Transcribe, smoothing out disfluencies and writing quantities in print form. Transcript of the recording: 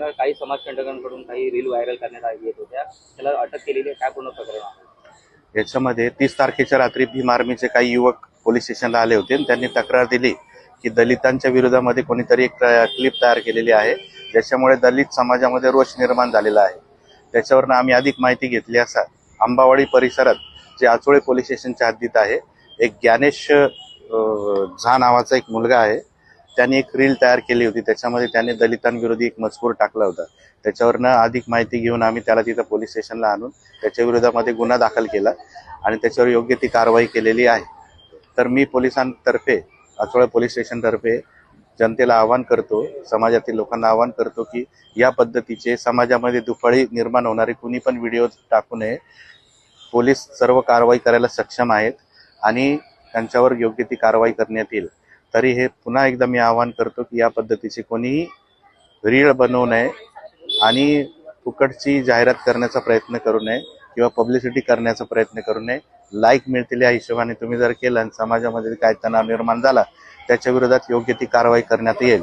सांगा, काही समाजकंटकांकडून काही रील व्हायरल करण्यात येत होत्या, त्याला अटक केलेली आहे, काय पूर्ण प्रकरण आहे? याच्यामध्ये 30 तारखेच्या रात्री भीम आर्मीचे काही युवक पोलीस स्टेशनला आले होते आणि त्यांनी तक्रार दिली की दलितांच्या विरोधामध्ये कोणीतरी एक क्लिप तयार केलेली आहे, ज्याच्यामुळे दलित समाजामध्ये रोष निर्माण झालेला आहे. त्याच्यावरनं आम्ही अधिक माहिती घेतली असता आंबावाडी परिसरात, जे आचोळे पोलीस स्टेशनच्या हद्दीत आहे, एक ज्ञानेश झा नावाचा एक मुलगा आहे. त्यांनी एक रील तयार केली होती, त्याच्यामध्ये त्याने दलितांविरोधी एक मजकूर टाकला होता. त्याच्यावरनं अधिक माहिती घेऊन आम्ही त्याला तिथं पोलीस स्टेशनला आणून त्याच्या विरोधामध्ये गुन्हा दाखल केला आणि त्याच्यावर योग्य ती कारवाई केलेली आहे. तर मी पोलिसांतर्फे, आचोळे पोलीस स्टेशनतर्फे जनतेला आवाहन करतो, समाजातील लोकांना आवाहन करतो की या पद्धतीचे समाजामध्ये दुफळी निर्माण होणारे कुणी पण व्हिडिओ टाकू नये. पोलीस सर्व कारवाई करायला सक्षम आहेत आणि त्यांच्यावर योग्य ती कारवाई करण्यात येईल. तरी हे पुन्हा एकदा मी आवाहन करतो की या पद्धतीचे कोणीही रीळ बनवू नये आणि फुकटची जाहिरात करण्याचा प्रयत्न करू नये किंवा पब्लिसिटी करण्याचा प्रयत्न करू नये. लाईक मिळतील या हिशोबाने तुम्ही जर केलं आणि समाजामध्ये काय तणाव निर्माण झाला, त्याच्या विरोधात योग्य ती कारवाई करण्यात येईल.